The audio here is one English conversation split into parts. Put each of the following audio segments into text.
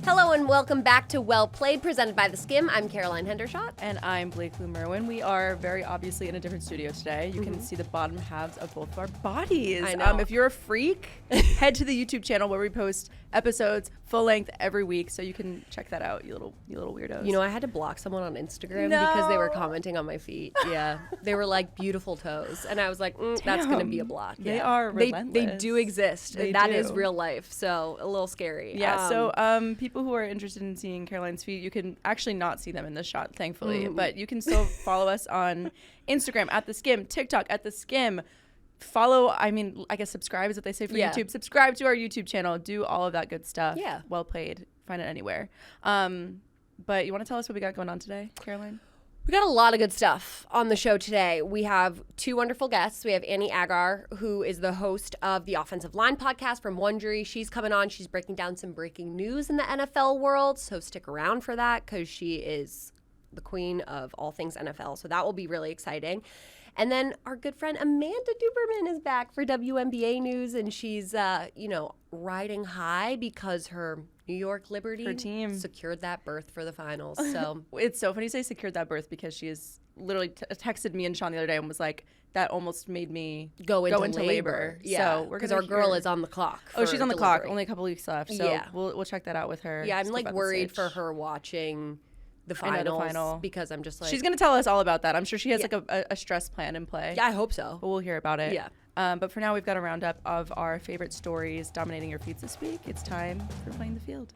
Hello and welcome back to Well Played, presented by The Skim. I'm Caroline Hendershot. And I'm Blake Lou Merwin. We are very obviously in a different studio today. You can see the bottom halves of both of our bodies. I know. If you're a freak, head to the YouTube channel where we post episodes full length every week, so you can check that out, you little weirdos. You know, I had to block someone on Instagram because they were commenting on my feet. Yeah. They were like, beautiful toes. And I was like, that's going to be a block. They are relentless. They do exist. That is real life. So a little scary. Yeah. So people who are interested in seeing Caroline's feet, you can actually not see them in this shot, thankfully, but you can still follow us on Instagram at The Skim, TikTok at The Skim. Follow, I guess subscribe is what they say for YouTube. Subscribe to our YouTube channel. Do all of that good stuff. Yeah. Well Played. Find it anywhere. But you want to tell us what we got going on today, Caroline? We got a lot of good stuff on the show today. We have two wonderful guests. We have Annie Agar, who is the host of the Offensive Line podcast from Wondery. She's coming on. She's breaking down some breaking news in the NFL world, so stick around for that because she is the queen of all things NFL, so that will be really exciting. And then our good friend Amanda Duberman is back for WNBA news, and she's, riding high because her New York Liberty team secured that berth for the finals. So it's so funny you say secured that berth because she is literally texted me and Sean the other day and was like, that almost made me go into labor. Yeah, because our girl is on the clock. Oh, she's on the delivery. clock. Only a couple weeks left. So we'll check that out with her. Yeah, I'm like worried for her watching the finals because I'm just like, she's gonna tell us all about that. I'm sure she has like a stress plan in play. Yeah, I hope so. But we'll hear about it. Yeah. But for now, we've got a roundup of our favorite stories dominating your feeds this week. It's time for Playing the Field.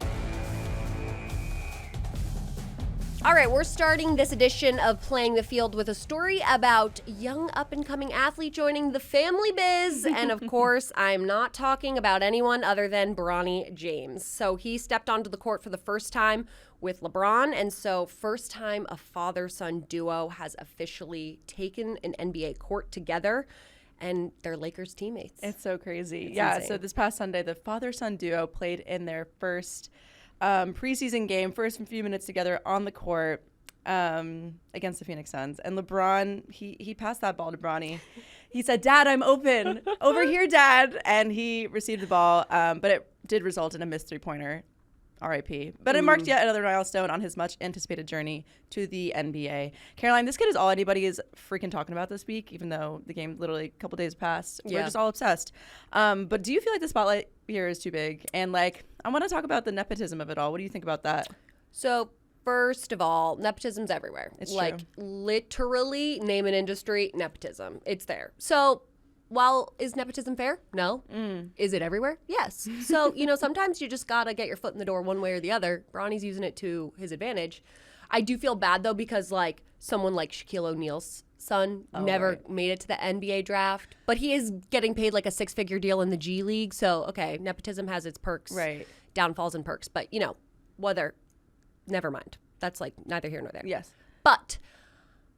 All right, we're starting this edition of Playing the Field with a story about young up-and-coming athlete joining the family biz. And of course, I'm not talking about anyone other than Bronny James. So he stepped onto the court for the first time with Lebron. And so first time a father-son duo has officially taken an NBA court together. And they're Lakers teammates. It's so crazy. It's insane. insane. So this past Sunday, the father-son duo played in their first preseason game, first few minutes together on the court against the Phoenix Suns. And LeBron, he passed that ball to Bronny. He said, "Dad, I'm open. Over here, Dad." And he received the ball, but it did result in a missed three-pointer. R.I.P. But it marked yet another milestone on his much-anticipated journey to the NBA. Caroline, this kid is all anybody is freaking talking about this week, even though the game literally a couple days passed. We're just all obsessed. But do you feel like the spotlight here is too big? And, I want to talk about the nepotism of it all. What do you think about that? So, first of all, nepotism's everywhere. It's true. Literally, name an industry, nepotism. It's there. So, while is nepotism fair? No. Is it everywhere? Yes. So, sometimes you just got to get your foot in the door one way or the other. Bronny's using it to his advantage. I do feel bad, though, because, someone like Shaquille O'Neal's son never made it to the NBA draft. But he is getting paid, a six-figure deal in the G League. So, okay, nepotism has its perks. Right. Downfalls and perks. But, never mind. That's, neither here nor there. Yes. But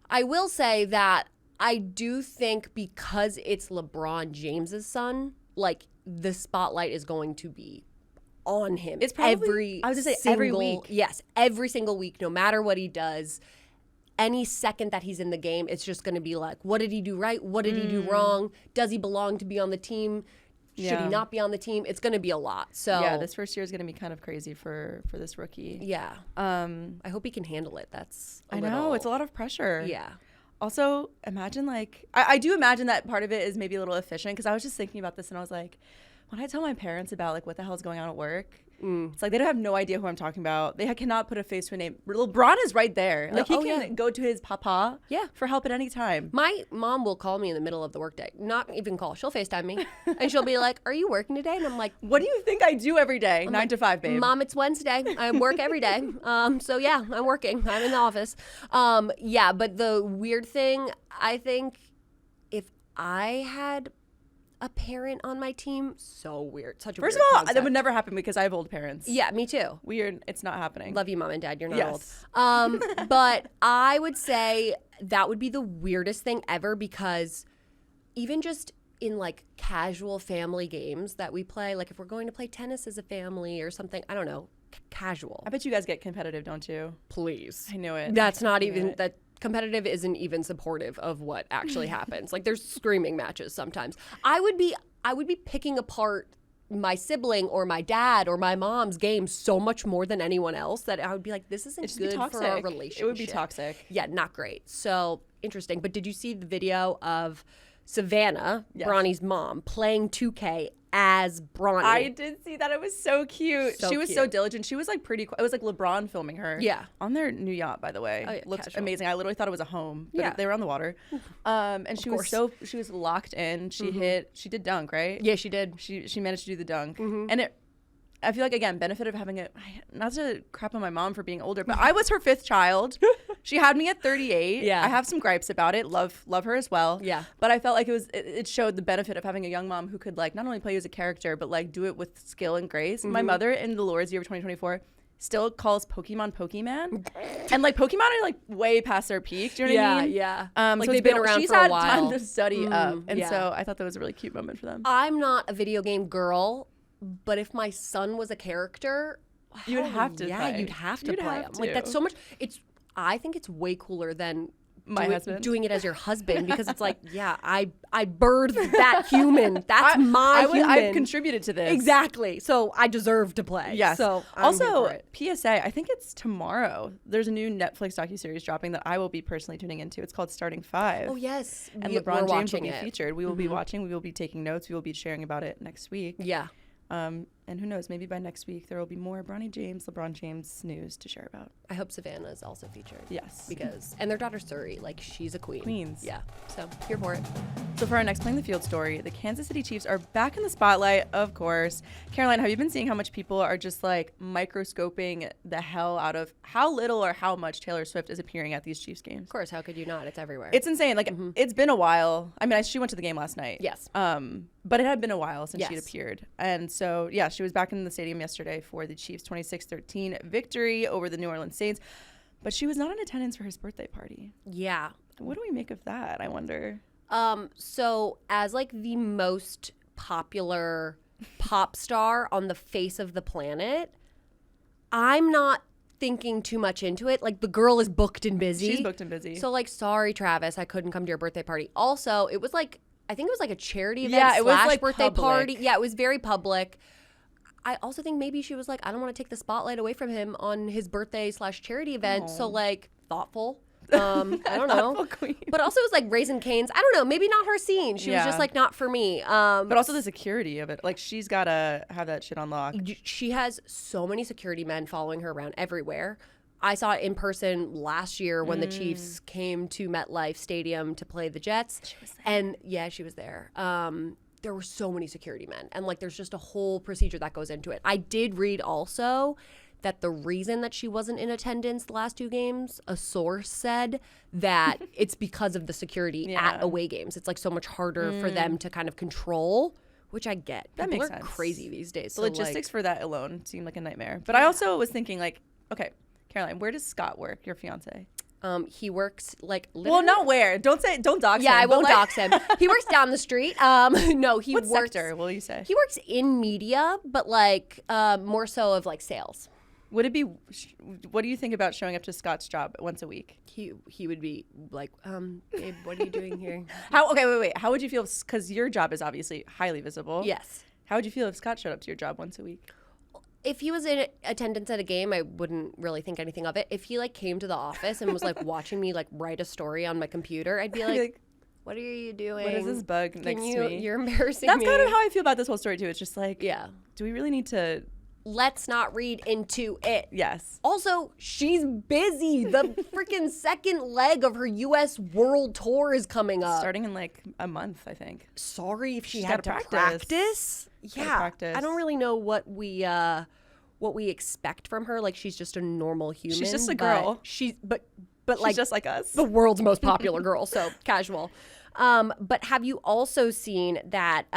I will say that I do think because it's LeBron James's son, the spotlight is going to be on him. It's probably every week. Yes, every single week, no matter what he does. Any second that he's in the game, it's just going to be what did he do right? What did he do wrong? Does he belong to be on the team? Should he not be on the team? It's going to be a lot. So yeah, this first year is going to be kind of crazy for this rookie. Yeah. I hope he can handle it. That's I know. It's a lot of pressure. Yeah. Also, imagine I do imagine that part of it is maybe a little efficient because I was just thinking about this and I was like, when I tell my parents about what the hell is going on at work, it's they don't have no idea who I'm talking about. They cannot put a face to a name. LeBron is right there. He can go to his papa for help at any time. My mom will call me in the middle of the workday. Not even call. She'll FaceTime me. And she'll be like, "Are you working today?" And I'm like, "What do you think I do every day? 9 to 5, babe." Mom, it's Wednesday. I work every day. So yeah, I'm working. I'm in the office. But the weird thing, I think if I had a parent on my team, so weird. Such a First weird of all, concept. that would never happen because I have old parents. Yeah, me too. Weird. It's not happening. Love you, Mom and Dad. You're not yes. old. But I would say that would be the weirdest thing ever because even just in casual family games that we play, if we're going to play tennis as a family or something, I don't know, casual. I bet you guys get competitive, don't you? Please. I knew it. That's not even that. Competitive isn't even supportive of what actually happens. There's screaming matches sometimes. I would be picking apart my sibling or my dad or my mom's game so much more than anyone else that I would be like, this isn't good for our relationship. It would be toxic. Yeah, not great. So interesting. But did you see the video of Savannah, Bronny's mom, playing 2K as Bronny? I did see that. It was so cute. So she was cute. so diligent. She was like pretty. It was like Lebron filming her. Yeah. On their new yacht, by the way. Oh, yeah, looked casual. amazing. I literally thought it was a home. But Yeah. they were on the water. And she was she was locked in. She did dunk, right? Yeah, she did. She managed to do the dunk. And I feel like, again, benefit of having not to crap on my mom for being older, but I was her 5th child. She had me at 38. Yeah. I have some gripes about it. Love her as well. Yeah. But I felt like it showed the benefit of having a young mom who could like not only play you as a character, but like do it with skill and grace. My mother in the Lord's year of 2024 still calls Pokemon Pokemon. And like Pokemon are like way past their peak. Do you know what I mean? Yeah. Like they've been around she's for a had while. time to study up. And yeah. so I thought that was a really cute moment for them. I'm not a video game girl, but if my son was a character, You would have to yeah, play. you'd have to You'd play have him. Like that's to. so much. I think it's way cooler than My husband. doing it as your husband because it's like, yeah, I birthed that human. That's my human. I've contributed to this. Exactly. So I deserve to play. Yes. So I'm here also, for it. PSA, I think it's tomorrow. There's a new Netflix docuseries dropping that I will be personally tuning into. It's called Starting 5. Oh yes, And we're LeBron James will watching be it. featured. We will be watching. We will be taking notes. We will be sharing about it next week. Yeah. And who knows, maybe by next week there will be more LeBron James news to share about. I hope Savannah is also featured. Yes. And their daughter Suri, like she's a queen. Queens. Yeah. So here for it. So for our next Playing the Field story, the Kansas City Chiefs are back in the spotlight, of course. Caroline, have you been seeing how much people are just like microscoping the hell out of how little or how much Taylor Swift is appearing at these Chiefs games? Of course, how could you not? It's everywhere. It's insane. Like it's been a while. I mean, she went to the game last night. Yes. But it had been a while since she'd Yes. appeared. And so, yeah, she was back in the stadium yesterday for the Chiefs' 26-13 victory over the New Orleans Saints. But she was not in attendance for his birthday party. Yeah. What do we make of that, I wonder? So as like the most popular pop star on the face of the planet, I'm not thinking too much into it. Like the girl is booked and busy. She's booked and busy. So like, sorry, Travis, I couldn't come to your birthday party. Also, it was like, I think it was like a charity event Yeah, it was, like, birthday public. party. Yeah, it was very public. I also think maybe she was like, I don't want to take the spotlight away from him on his birthday / charity event. So like thoughtful. I don't know. Thoughtful queen. But also it was like Raising Cane's. I don't know. Maybe not her scene. She was Yeah. just like not for me. But also the security of it. Like she's got to have that shit on lock. She has so many security men following her around everywhere. I saw it in person last year when the Chiefs came to MetLife Stadium to play the Jets. She was there. And yeah, she was there. There were so many security men. And like there's just a whole procedure that goes into it. I did read also that the reason that she wasn't in attendance the last 2 games, a source said that it's because of the security at away games. It's like so much harder for them to kind of control, which I get. That People makes are sense. crazy these days. The So logistics like, for that alone seemed like a nightmare. But I also was thinking like, okay, Caroline, where does Scott work, your fiance? he works like Well, literally. not where. Don't dox him. Yeah, I but, won't like, dox him. He works down the street. No, he What works. sector will you say? He works in media, but like more so of like sales. Would it be? What do you think about showing up to Scott's job once a week? He would be like, babe, what are you doing here? Wait. How would you feel? Because your job is obviously highly visible. Yes. How would you feel if Scott showed up to your job once a week? If he was in attendance at a game, I wouldn't really think anything of it. If he like came to the office and was like watching me like write a story on my computer, I'd be like, what are you doing? What is this bug next to me? You're embarrassing That's me. kind of how I feel about this whole story too. It's just like, Yeah. do we really need to? Let's not read into it. Yes. Also, she's busy. The freaking second leg of her U.S. World Tour is coming up. Starting in like a month, I think. Sorry if she She's had to gotta practice. Yeah, practice. I don't really know what we expect from her. Like she's just a normal human. She's just a but girl. But like She's just like us. the world's most popular girl. So casual. But have you also seen that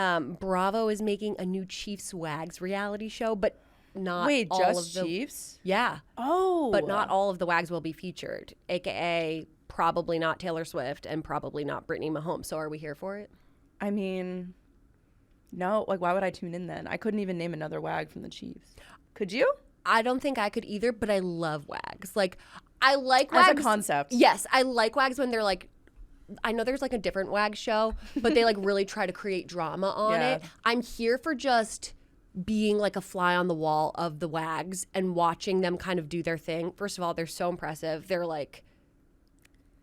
Bravo is making a new Chiefs Wags reality show? But not Wait, all just of the Chiefs? Yeah. Oh. But not all of the Wags will be featured, aka probably not Taylor Swift and probably not Brittany Mahomes. So are we here for it? I mean, no. Like, why would I tune in then? I couldn't even name another wag from the Chiefs. Could you? I don't think I could either, but I love Wags. Like, I like Wags. As a concept. Yes, I like Wags when they're like, I know there's like a different Wags show, but they like really try to create drama on Yeah. it. I'm here for just being like a fly on the wall of the Wags and watching them kind of do their thing. First of all, they're so impressive. They're like,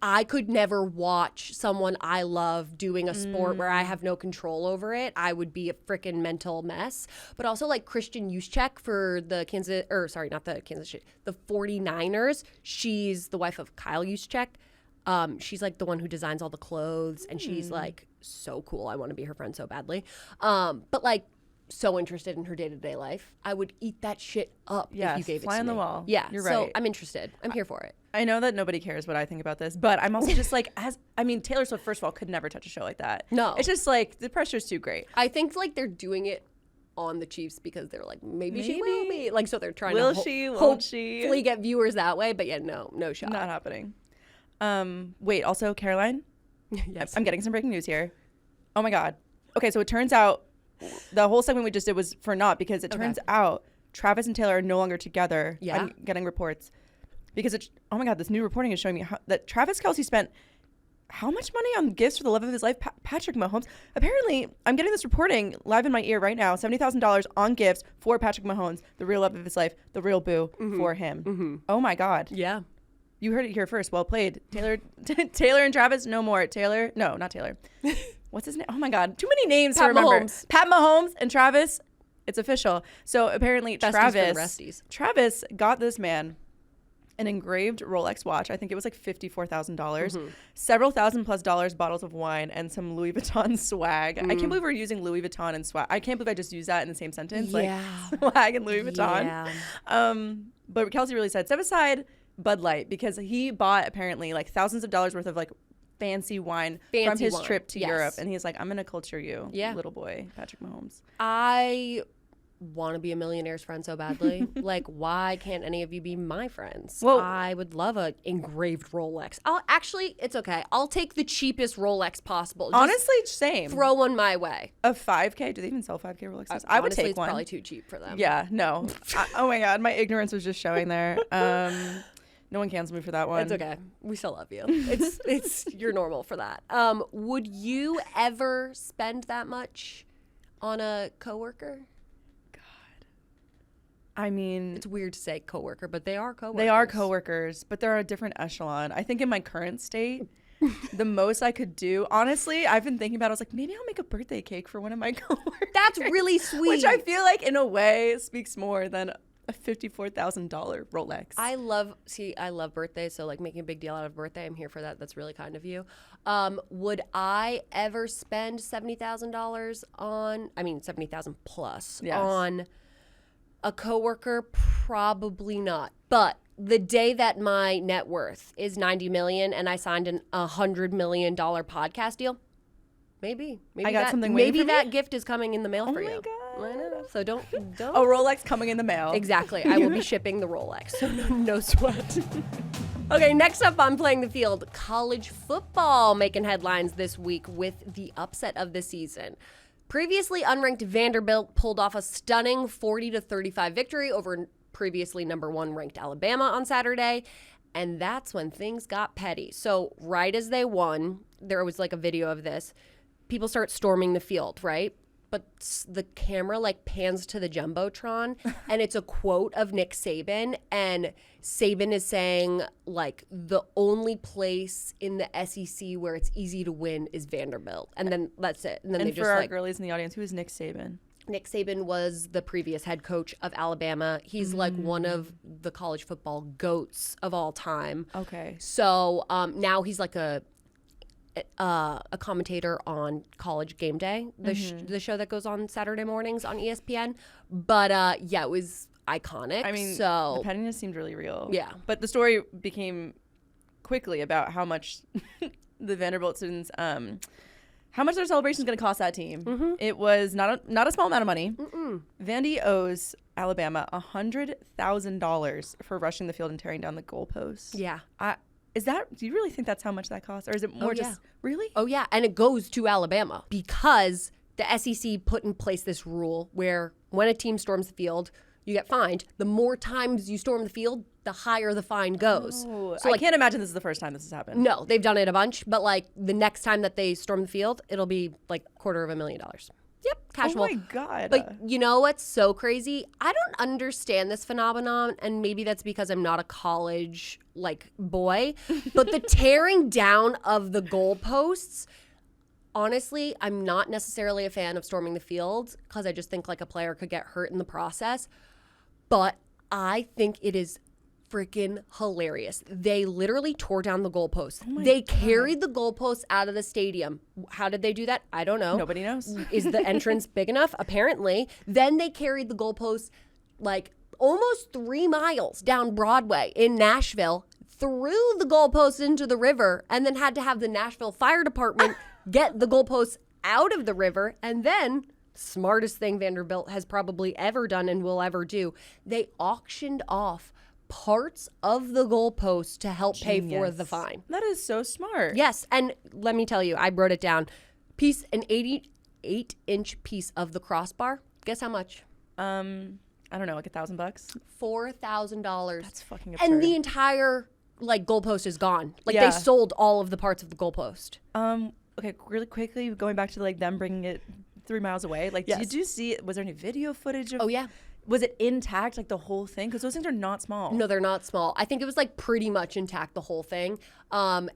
I could never watch someone I love doing a sport where I have no control over it. I would be a freaking mental mess. But also like Christian Juszczyk for the the 49ers. She's the wife of Kyle Juszczyk. She's like the one who designs all the clothes, and she's like so cool. I want to be her friend so badly. But like, so interested in her day-to-day life. I would eat that shit up if you gave it to me. Fly on the wall. Yeah, you're so right. I'm interested. I'm here for it. I know that nobody cares what I think about this, but I'm also just like, Taylor Swift, first of all, could never touch a show like that. No. It's just like, the pressure's too great. I think like they're doing it on the Chiefs because they're like, maybe she will be. Like, so they're trying Will to she? Won't hopefully she? get viewers that way. But yeah, no shot. Not happening. Wait, also, Caroline? Yes. I'm getting some breaking news here. Oh my God. Okay, so it turns out the whole segment we just did was for naught because it turns out Travis and Taylor are no longer together. Yeah. I'm getting reports. Because, oh my God, this new reporting is showing me that Travis Kelce spent how much money on gifts for the love of his life? Patrick Mahomes. Apparently, I'm getting this reporting live in my ear right now, $70,000 on gifts for Patrick Mahomes, the real love of his life, the real boo for him. Oh my God. Yeah. You heard it here first. Well played. Taylor and Travis, no more. Taylor, no, not Taylor. What's his name? Oh my God. Too many names to remember. Mahomes. Pat Mahomes and Travis. It's official. So apparently Besties Travis got this man an engraved Rolex watch. I think it was like $54,000, several $1,000+ bottles of wine, and some Louis Vuitton swag. I can't believe we're using Louis Vuitton and swag. I can't believe I just used that in the same sentence. Yeah. Like swag and Louis Vuitton. Yeah. But Kelce really said, set aside Bud Light, because he bought apparently like thousands of dollars worth of like fancy wine from his trip to Europe. And he's like, I'm going to culture you, little boy, Patrick Mahomes. I want to be a millionaire's friend so badly. Like, why can't any of you be my friends? Well, I would love a engraved Rolex. It's okay. I'll take the cheapest Rolex possible. Just honestly, same. throw one my way. A 5K? Do they even sell 5K Rolexes? I would Honestly, take one. It's probably too cheap for them. Yeah, no. Oh my God, my ignorance was just showing there. No one cancels me for that one. It's okay. We still love you. It's you're normal for that. Would you ever spend that much on a coworker? I mean, it's weird to say coworker, but they are coworkers. They are coworkers, but they're a different echelon. I think in my current state, the most I could do, honestly, I've been thinking about it. I was like, maybe I'll make a birthday cake for one of my coworkers. That's really sweet. Which I feel like, in a way, speaks more than a $54,000 Rolex. I love birthdays, so like making a big deal out of birthday, I'm here for that. That's really kind of you. Would I ever spend $70,000 on? I mean, 70,000 plus on a coworker? Probably not. But the day that my net worth is $90 million and I signed a $100 million podcast deal, maybe I got something waiting for me? That gift is coming in the mail for you. Oh my God. I know. So don't. A Rolex coming in the mail. Exactly. I will be shipping the Rolex. So no sweat. Okay, next up on Playing the Field, college football making headlines this week with the upset of the season. Previously unranked Vanderbilt pulled off a stunning 40-35 victory over previously number 1 ranked Alabama on Saturday, and that's when things got petty. So right as they won, there was like a video of this. People start storming the field, right? But the camera like pans to the Jumbotron and it's a quote of Nick Saban, and Saban is saying like the only place in the SEC where it's easy to win is Vanderbilt, and then that's it. And then they for just our like girlies in the audience, who is Nick Saban? Nick Saban was the previous head coach of Alabama. He's like one of the college football goats of all time. Okay. So now he's like a commentator on College Game Day, the show that goes on Saturday mornings on ESPN. But it was iconic. I mean, so the pettiness seemed really real. Yeah. But the story became quickly about how much the Vanderbilt students, how much their celebration is going to cost that team. It was not a small amount of money. Vandy owes Alabama $100,000 for rushing the field and tearing down the goalposts. Yeah. Do you really think that's how much that costs? Or is it more really? Oh, yeah. And it goes to Alabama because the SEC put in place this rule where when a team storms the field, you get fined. The more times you storm the field, the higher the fine goes. Oh, so I can't imagine this is the first time this has happened. No, they've done it a bunch. But like the next time that they storm the field, it'll be like $250,000. Yep, casual. Oh my God. But you know what's so crazy? I don't understand this phenomenon, and maybe that's because I'm not a college boy. But the tearing down of the goalposts. Honestly, I'm not necessarily a fan of storming the field because I just think a player could get hurt in the process. But I think it is freaking hilarious. They literally tore down the goalposts. They carried the goalposts out of the stadium. How did they do that? I don't know. Nobody knows. Is the entrance big enough? Apparently. Then they carried the goalposts almost 3 miles down Broadway in Nashville, threw the goalposts into the river, and then had to have the Nashville Fire Department get the goalposts out of the river. And then, smartest thing Vanderbilt has probably ever done and will ever do, they auctioned off parts of the goalpost to help pay for the fine. That is so smart. Yes, and let me tell you, I wrote it down. An 88-inch piece of the crossbar. Guess how much? I don't know, $1,000? $4,000. That's fucking absurd. And the entire goalpost is gone. They sold all of the parts of the goalpost. Okay, really quickly, going back to them bringing it 3 miles away. Yes. Did you see? Was there any video footage of? Oh yeah. Was it intact, the whole thing? Because those things are not small. No, they're not small. I think it was pretty much intact, the whole thing. And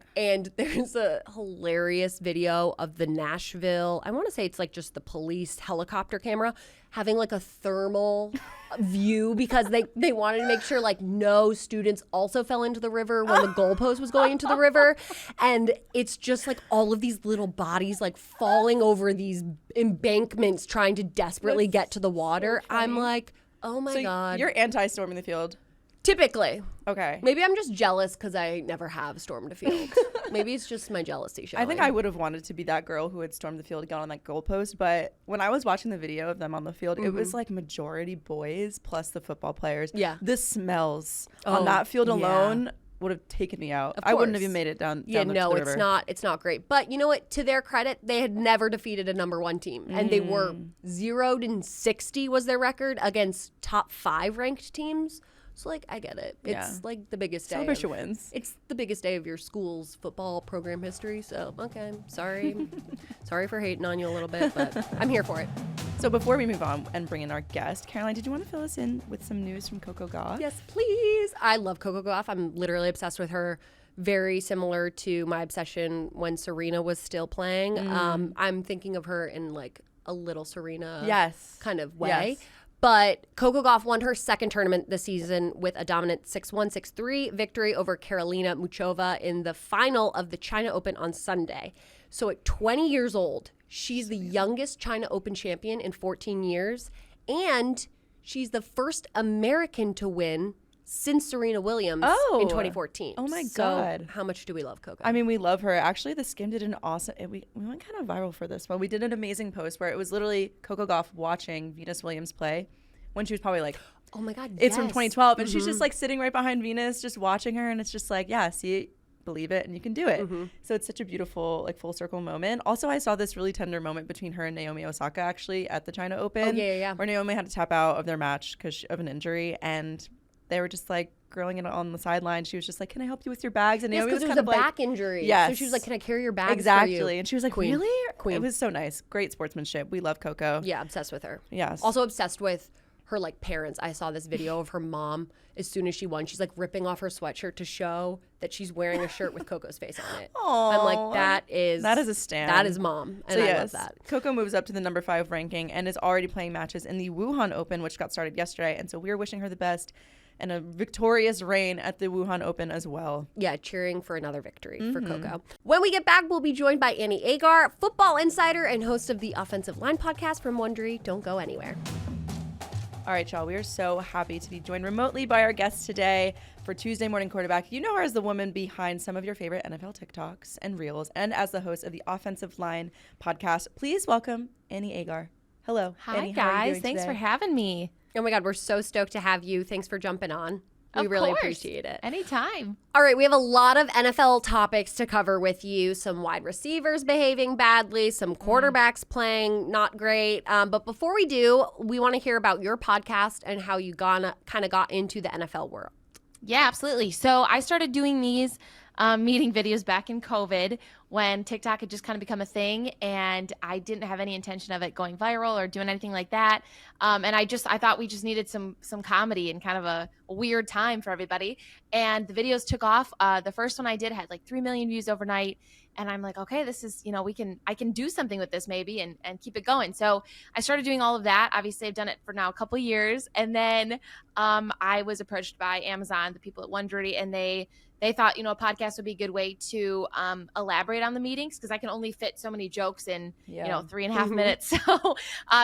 there's a hilarious video of the Nashville, I want to say it's just the police helicopter camera having a thermal view because they wanted to make sure no students also fell into the river when the goalpost was going into the river. And it's just all of these little bodies falling over these embankments trying to desperately get to the water. So I'm oh my God. You're anti-storming the field. Typically. Okay. Maybe I'm just jealous because I never have stormed a field. Maybe it's just my jealousy showing. I think I would have wanted to be that girl who had stormed the field and got on that goalpost. But when I was watching the video of them on the field, it was majority boys plus the football players. Yeah. The smells on that field alone would have taken me out. I wouldn't have even made it down. Yeah, down no, the it's river. not. It's not great. But you know what? To their credit, they had never defeated a number 1 team, and they were 0-60 was their record against top 5 ranked teams. So I get it. It's the biggest day. Celebration wins. It's the biggest day of your school's football program history. So okay, sorry, sorry for hating on you a little bit, but I'm here for it. So before we move on and bring in our guest, Caroline, did you want to fill us in with some news from Coco Gauff? Yes, please. I love Coco Gauff. I'm literally obsessed with her. Very similar to my obsession when Serena was still playing. I'm thinking of her in a little Serena kind of way. Yes. But Coco Gauff won her second tournament this season with a dominant 6-1, 6-3 victory over Karolina Muchova in the final of the China Open on Sunday. So at 20 years old, she's the youngest China Open champion in 14 years, and she's the first American to win since Serena Williams in 2014. Oh my God. So how much do we love Coco? I mean, we love her. Actually, The Skim did an awesome, we went kind of viral for this one. We did an amazing post where it was literally Coco Gauff watching Venus Williams play when she was probably oh my God, it's from 2012. And she's just sitting right behind Venus, just watching her. And it's just see, believe it, and you can do it. So it's such a beautiful, full circle moment. Also, I saw this really tender moment between her and Naomi Osaka actually at the China Open. Oh, yeah. Where Naomi had to tap out of their match because of an injury. And they were just grilling it on the sideline. She was just can I help you with your bags? And Naomi was kind of back injury. Yes. So she was can I carry your bags exactly. for you? And she was Queen. Really? Queen. It was so nice. Great sportsmanship. We love Coco. Yeah, obsessed with her. Yes. Also obsessed with her parents. I saw this video of her mom as soon as she won. She's ripping off her sweatshirt to show that she's wearing a shirt with Coco's face on it. Aww. I'm that is a stand. That is mom. And I love that. Coco moves up to the number 5 ranking and is already playing matches in the Wuhan Open, which got started yesterday. And so we're wishing her the best and a victorious reign at the Wuhan Open as well. Yeah, cheering for another victory for Coco. When we get back, we'll be joined by Annie Agar, football insider and host of the Offensive Line podcast from Wondery. Don't go anywhere. All right, y'all, we are so happy to be joined remotely by our guest today for Tuesday Morning Quarterback. You know her as the woman behind some of your favorite NFL TikToks and Reels, and as the host of the Offensive Line podcast. Please welcome Annie Agar. Hello. Hi, Annie, guys. Thanks for having me. Oh my God, we're so stoked to have you. Thanks for jumping on. We really appreciate it. Anytime. All right, we have a lot of NFL topics to cover with you. Some wide receivers behaving badly, some quarterbacks playing not great. But before we do, we want to hear about your podcast and how you kind of got into the NFL world. Yeah, absolutely. So I started doing these meeting videos back in COVID when TikTok had just kind of become a thing, and I didn't have any intention of it going viral or doing anything like that. And I thought we just needed some comedy and kind of a weird time for everybody. And the videos took off. The first one I did had like 3 million views overnight. And I'm like, okay, this is, I can do something with this maybe and keep it going. So I started doing all of that. Obviously, I've done it for now a couple of years. And then I was approached by Amazon, the people at Wondery, and they thought, a podcast would be a good way to elaborate on the meetings because I can only fit so many jokes in, 3.5 minutes.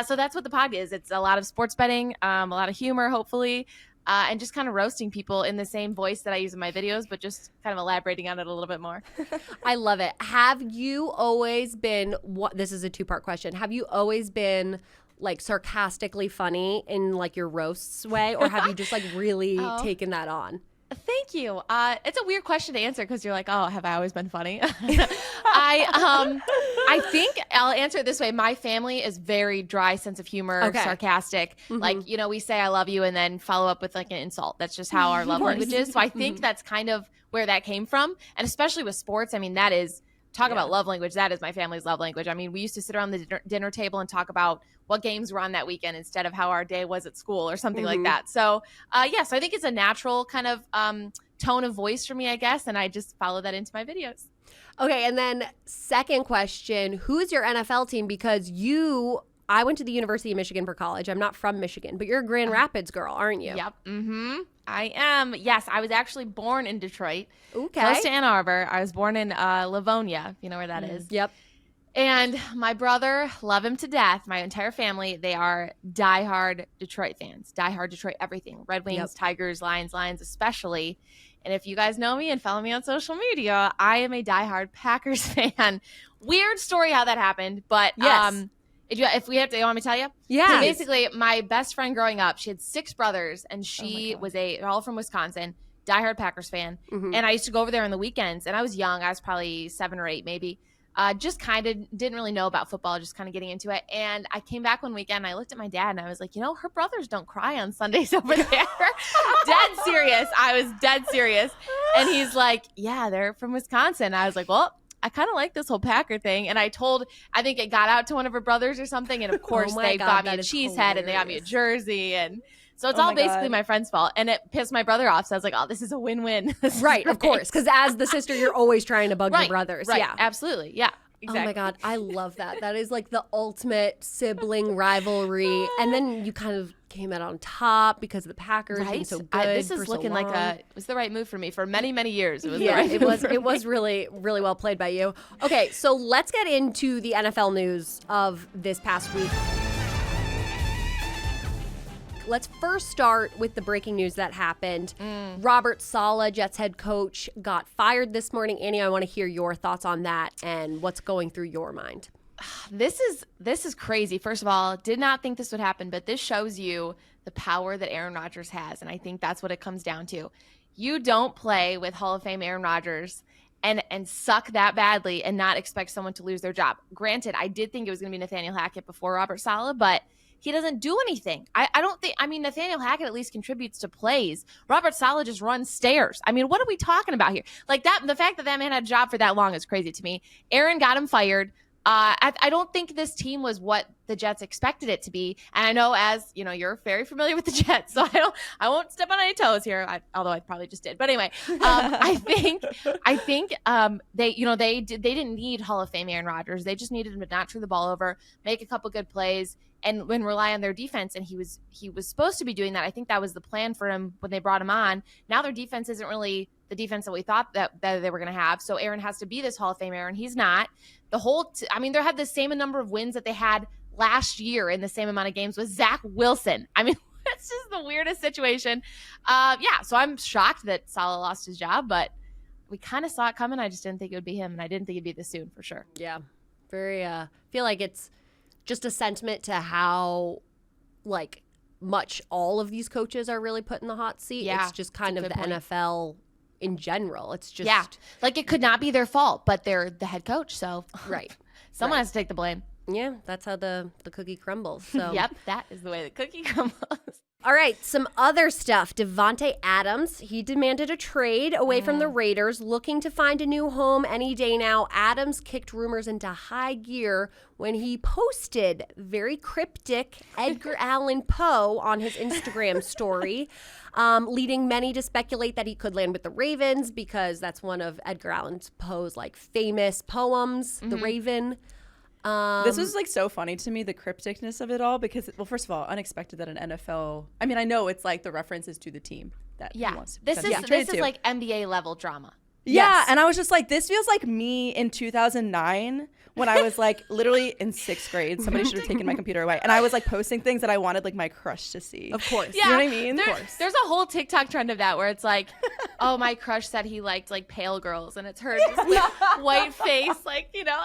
So that's what the pod is. It's a lot of sports betting, a lot of humor, hopefully. And just kind of roasting people in the same voice that I use in my videos, but just kind of elaborating on it a little bit more. I love it. Have you always been, this is a 2-part question. Have you always been like sarcastically funny in like your roasts way, or have you just like really taken that on? Thank you. It's a weird question to answer because you're like, oh, have I always been funny? I think I'll answer it this way. My family is very dry sense of humor, sarcastic. Mm-hmm. Like, we say I love you and then follow up with like an insult. That's just how our love language is. So I think that's kind of where that came from. And especially with sports, I mean, that is, talk about love language. That is my family's love language. I mean, we used to sit around the dinner table and talk about what games were on that weekend instead of how our day was at school or something like that. So, so I think it's a natural kind of tone of voice for me, I guess. And I just follow that into my videos. Okay. And then second question, who's your NFL team? Because I went to the University of Michigan for college. I'm not from Michigan, but you're a Grand Rapids girl, aren't you? Yep. Mm-hmm. I am. Yes, I was actually born in Detroit. Okay. Close to Ann Arbor. I was born in Livonia, if you know where that is. Yep. And my brother, love him to death. My entire family, they are diehard Detroit fans. Diehard Detroit everything. Red Wings, Tigers, Lions, especially. And if you guys know me and follow me on social media, I am a diehard Packers fan. Weird story how that happened, but yes. If we have to, you want me to tell you? Yeah. So basically, my best friend growing up, she had 6 brothers, and she was all from Wisconsin, diehard Packers fan. Mm-hmm. And I used to go over there on the weekends, and I was young. I was probably 7 or 8 maybe. Just kind of didn't really know about football, just kind of getting into it. And I came back one weekend, and I looked at my dad, and I was like, her brothers don't cry on Sundays over there. Dead serious. I was dead serious. And he's like, yeah, they're from Wisconsin. I was like, well, I kind of like this whole Packer thing. And I think it got out to one of her brothers or something. And of course, they got me a cheese head and they got me a jersey. And so it's all basically my friend's fault. And it pissed my brother off. So I was like, oh, this is a win-win. Right, of course. Because as the sister, you're always trying to bug your brothers. Right, yeah, absolutely. Yeah. Exactly. Oh my God, I love that. That is like the ultimate sibling rivalry. And then you kind of came out on top because of the Packers being so good. This is looking like it was the right move for me for many, many years. It was the right it was really, really well played by you. Okay, so let's get into the NFL news of this past week. Let's first start with the breaking news that happened. Robert Saleh, Jets head coach, got fired this morning. Annie, I want to hear your thoughts on that and what's going through your mind. This is crazy. First of all, did not think this would happen, but this shows you the power that Aaron Rodgers has, and I think that's what it comes down to. You don't play with Hall of Fame Aaron Rodgers and suck that badly and not expect someone to lose their job. Granted, I did think it was going to be Nathaniel Hackett before Robert Saleh, but he doesn't do anything. I mean, Nathaniel Hackett at least contributes to plays. Robert Saleh just runs stairs. I mean, what are we talking about here? Like that, the fact that man had a job for that long is crazy to me. Aaron got him fired. I don't think this team was what the Jets expected it to be. And I know, as you know, you're very familiar with the Jets, so I won't step on any toes here. Although I probably just did. But anyway, I think they didn't need Hall of Fame Aaron Rodgers. They just needed him to not turn the ball over, make a couple good plays, and when rely on their defense. And he was supposed to be doing that. I think that was the plan for him when they brought him on. Now their defense isn't really the defense that we thought that they were going to have. So Aaron has to be this Hall of Fame Aaron. He's not. They had the same number of wins that they had last year in the same amount of games with Zach Wilson. I mean, it's just the weirdest situation. So I'm shocked that Saleh lost his job, but we kind of saw it coming. I just didn't think it would be him, and I didn't think it'd be this soon for sure. Yeah. Very, feel like it's just a sentiment to how, like, much all of these coaches are really put in the hot seat. Yeah, it's just kind of the point. NFL in general. It's just like it could not be their fault, but they're the head coach, so right. Someone has to take the blame. Yeah, that's how the cookie crumbles. So yep, that is the way the cookie crumbles. All right, some other stuff. Devontae Adams, he demanded a trade away from the Raiders, looking to find a new home any day now. Adams kicked rumors into high gear when he posted very cryptic Edgar Allan Poe on his Instagram story, leading many to speculate that he could land with the Ravens because that's one of Edgar Allan Poe's like famous poems, The Raven. This was like so funny to me, the crypticness of it all, because, well, first of all, unexpected that an NFL, I mean, I know it's like the references to the team that he wants to this is like NBA level drama. Yeah, Yes. and I was just like, this feels like me in 2009 when I was like literally in 6th grade. Somebody should have taken my computer away. And I was like posting things that I wanted like my crush to see. Of course. Yeah, You know what I mean? There- Of course. There's a whole TikTok trend of that where it's like, oh, my crush said he liked like pale girls, and it's her just like white face, like, you know.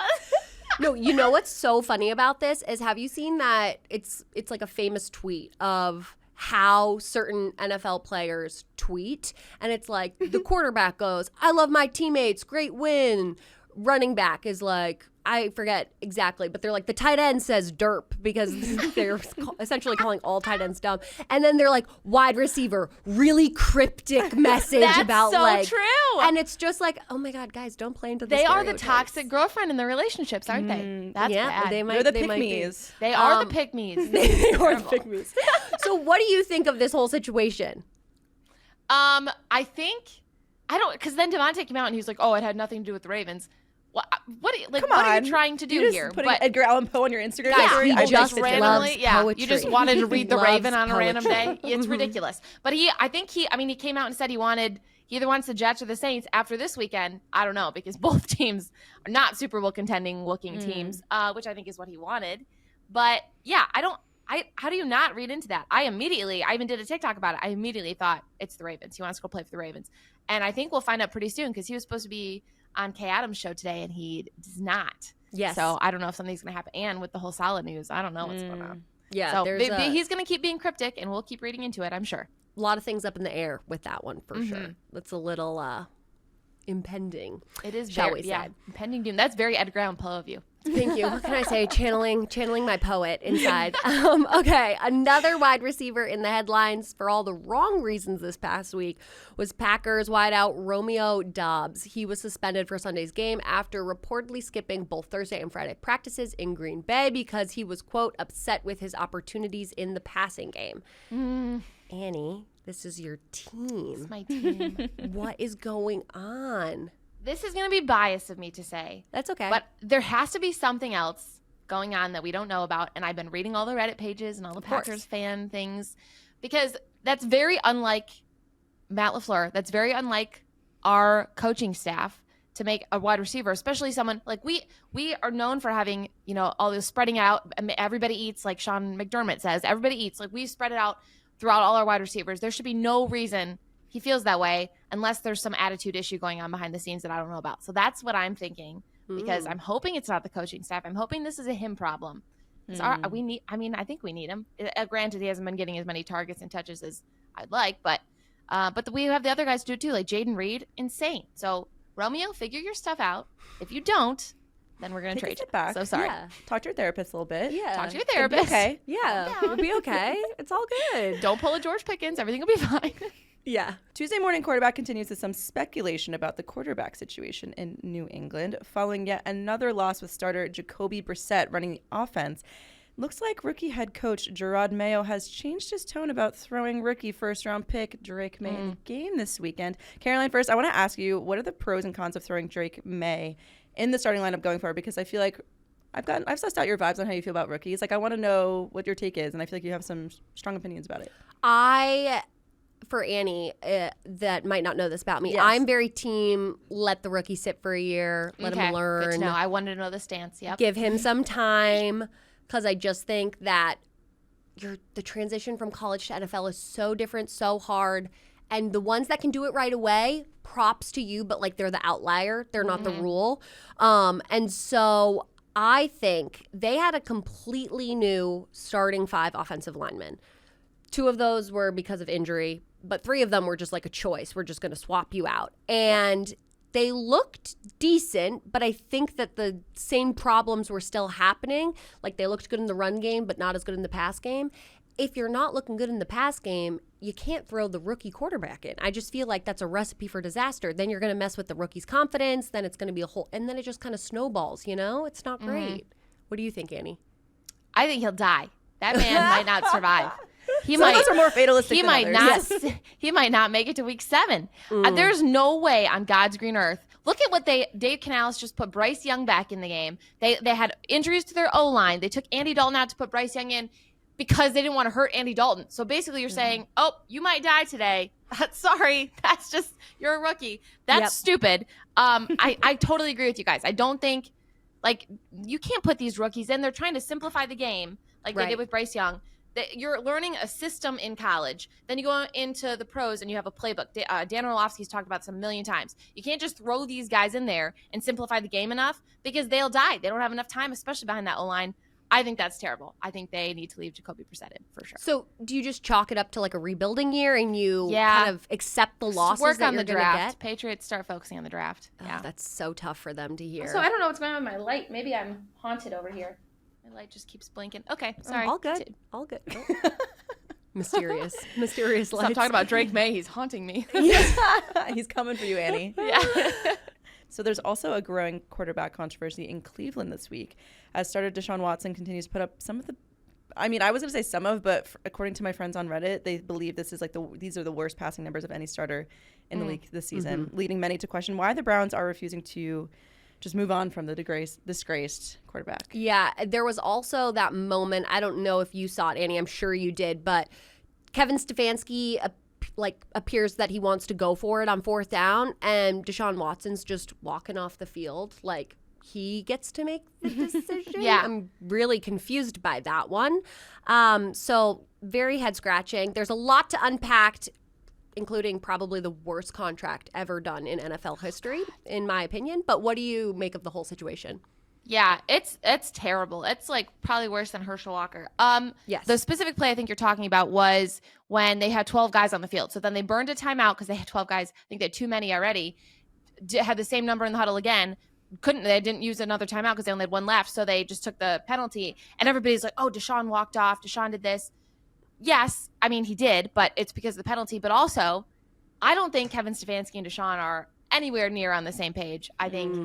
No, you know what's so funny about this is, have you seen that it's like a famous tweet of how certain NFL players tweet, and it's like the quarterback goes, "I love my teammates, great win." Running back is like, I forget exactly, but they're like, the tight end says derp because they're essentially calling all tight ends dumb. And then they're like, wide receiver, really cryptic message That's about so like, true. and it's just like, oh my God, guys, don't play into the They are the stereotypes. toxic girlfriend in their relationships, aren't they? That's Yeah, bad. they might. They're the they might be. pick-me's. They are the pick-me's. They are the pick-me's. So what do you think of this whole situation? I think because then Devontae came out and he was like, "Oh, it had nothing to do with the Ravens." What are you trying to do You're just here? putting Edgar Allan Poe on your Instagram Guys, story. he I just think it's loves randomly, poetry. you just wanted to read The Loves Raven on a random poetry. day. It's ridiculous. But he came out and said he either wants the Jets or the Saints after this weekend. I don't know, because both teams are not Super Bowl contending looking teams, which I think is what he wanted. But yeah, how do you not read into that? I even did a TikTok about it. I immediately thought it's the Ravens. He wants to go play for the Ravens. And I think we'll find out pretty soon because he was supposed to be on Kay Adams' show today and he does not. Yes. So I don't know if something's going to happen. And with the whole Salah news, I don't know what's going on. Yeah, So there's he's going to keep being cryptic and we'll keep reading into it, I'm sure. a lot of things up in the air with that one for sure. It's a little impending. It is Shall very, we yeah, say. impending doom. That's very Edgar Allan Poe of you. Thank you. What can I say? Channeling my poet inside. Okay, another wide receiver in the headlines for all the wrong reasons this past week was Packers wideout Romeo Doubs. He was suspended for Sunday's game after reportedly skipping both Thursday and Friday practices in Green Bay because he was, quote, upset with his opportunities in the passing game. Annie, this is your team. It's my team. What is going on? This is going to be biased of me to say, That's okay. but there has to be something else going on that we don't know about. And I've been reading all the Reddit pages and all the Packers fan things because that's very unlike Matt LaFleur. That's very unlike our coaching staff to make a wide receiver, especially someone like we are known for having, all this spreading out. Everybody eats, like Sean McDermott says, everybody eats. Like we spread it out throughout all our wide receivers. There should be no reason he feels that way unless there's some attitude issue going on behind the scenes that I don't know about. So that's what I'm thinking because I'm hoping it's not the coaching staff. I'm hoping this is a him problem. I think we need him. Granted, he hasn't been getting as many targets and touches as I'd like, but we have the other guys to do it too, like Jaden Reed, insane. So Romeo, figure your stuff out. If you don't, then we're going to trade you. Back. So sorry. Yeah. Talk to your therapist a little bit. Yeah. Talk to your It'll be therapist. okay. Yeah, we'll be okay. It's all good. Don't pull a George Pickens. Everything will be fine. Yeah. Tuesday morning quarterback continues with some speculation about the quarterback situation in New England following yet another loss with starter Jacoby Brissett running the offense. Looks like rookie head coach Gerard Mayo has changed his tone about throwing rookie first-round pick Drake May in the game this weekend. Caroline, first, I want to ask you, what are the pros and cons of throwing Drake May in the starting lineup going forward? Because I feel like I've sussed out your vibes on how you feel about rookies. Like, I want to know what your take is, and I feel like you have some strong opinions about it. For Annie, that might not know this about me, Yes. I'm very team let the rookie sit for a year, let him Good to learn, know. I wanted to know the stance. Yep. give him some time, because I just think that the transition from college to NFL is so different, so hard, and the ones that can do it right away, props to you, but like they're the outlier, they're not the rule, and so I think they had a completely new starting 5 offensive linemen. 2 of those were because of injury, but 3 of them were just like a choice. We're just going to swap you out. And they looked decent, but I think that the same problems were still happening. Like they looked good in the run game, but not as good in the pass game. if you're not looking good in the pass game, you can't throw the rookie quarterback in. I just feel like that's a recipe for disaster. Then you're going to mess with the rookie's confidence. Then it's going to be and then it just kind of snowballs, It's not great. What do you think, Annie? I think he'll die. That man might not survive. Some of us are more fatalistic than others. He might not make it to week 7. There's no way on God's green earth. Look at what Dave Canales just put Bryce Young back in the game. They had injuries to their O-line. They took Andy Dalton out to put Bryce Young in because they didn't want to hurt Andy Dalton. So basically you're saying, oh, you might die today. Sorry. That's just, you're a rookie. That's stupid. I totally agree with you guys. I don't think, you can't put these rookies in. They're trying to simplify the game they did with Bryce Young. You're learning a system in college. Then you go into the pros and you have a playbook. Dan Orlovsky's talked about this a million times. You can't just throw these guys in there and simplify the game enough because they'll die. They don't have enough time, especially behind that O-line. I think that's terrible. I think they need to leave Jacoby Brissett in for sure. So do you just chalk it up to a rebuilding year and you kind of accept the losses work that on you're the going to draft? get? Patriots start focusing on the draft. Yeah, that's so tough for them to hear. So I don't know what's going on with my light. Maybe I'm haunted over here. My light just keeps blinking. Okay, sorry. All good. All good. Mysterious lights. Stop talking about Drake May. He's haunting me. He's coming for you, Annie. Yeah. So there's also a growing quarterback controversy in Cleveland this week. As starter Deshaun Watson continues to put up some of the, I was going to say some of, but according to my friends on Reddit, they believe this is these are the worst passing numbers of any starter in the league this season, leading many to question why the Browns are refusing to just move on from the disgraced quarterback. Yeah, there was also that moment. I don't know if you saw it, Annie. I'm sure you did, but Kevin Stefanski appears that he wants to go for it on 4th down, and Deshaun Watson's just walking off the field like he gets to make the decision. Yeah. I'm really confused by that one. So very head scratching. There's a lot to unpack, including probably the worst contract ever done in NFL history, in my opinion. But what do you make of the whole situation? Yeah, it's terrible. It's probably worse than Herschel Walker. Yes. The specific play I think you're talking about was when they had 12 guys on the field. So then they burned a timeout because they had 12 guys. I think they had too many already. Had the same number in the huddle again. They didn't use another timeout because they only had one left. So they just took the penalty. And everybody's like, oh, Deshaun walked off. Deshaun did this. Yes, he did, but it's because of the penalty. But also, I don't think Kevin Stefanski and Deshaun are anywhere near on the same page. I think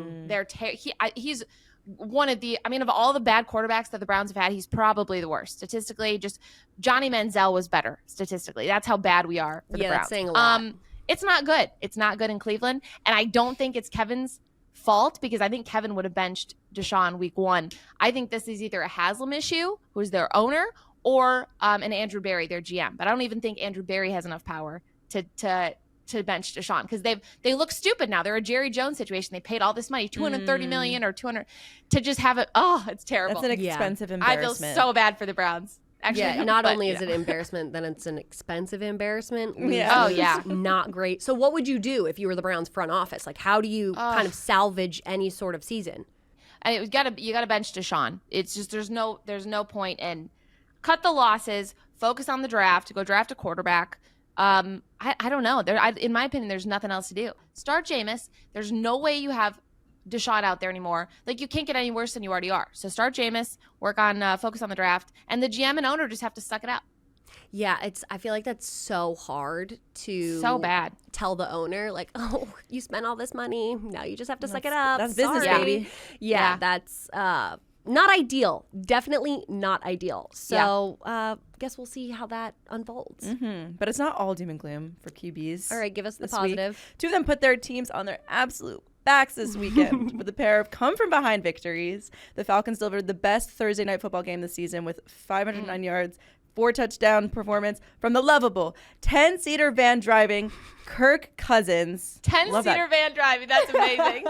he's one of the, of all the bad quarterbacks that the Browns have had, he's probably the worst. Statistically, just Johnny Manziel was better statistically. That's how bad we are for the Browns. That's saying a lot. It's not good. It's not good in Cleveland. And I don't think it's Kevin's fault because I think Kevin would have benched Deshaun week 1. I think this is either a Haslam issue, who's their owner, or an Andrew Berry, their GM. But I don't even think Andrew Berry has enough power to bench Deshaun because they look stupid now. They're a Jerry Jones situation. They paid all this money, $230 million or $200 to just have it. Oh, it's terrible. That's an expensive embarrassment. I feel so bad for the Browns. Actually, not only is it embarrassment, then it's an expensive embarrassment. Oh, yeah. Not great. So what would you do if you were the Browns front office? How do you kind of salvage any sort of season? You gotta bench Deshaun. It's just there's no point in cut the losses, focus on the draft, go draft a quarterback. I don't know. In my opinion, there's nothing else to do. Start Jameis. There's no way you have Deshaun out there anymore. You can't get any worse than you already are. So start Jameis, work on focus on the draft, and the GM and owner just have to suck it out. Yeah, I feel like that's so hard to tell the owner, oh, you spent all this money, now you just have to suck it up. That's business, Sorry. baby. Yeah, that's not ideal. Definitely not ideal. So guess we'll see how that unfolds. Mm-hmm. But it's not all doom and gloom for QBs. All right, give us the positive. Week. 2 of them put their teams on their absolute backs this weekend with a pair of come-from-behind victories. The Falcons delivered the best Thursday night football game this season with 509 yards, 4-touchdown performance from the lovable 10-seater van driving Kirk Cousins. 10-seater van driving. That's amazing.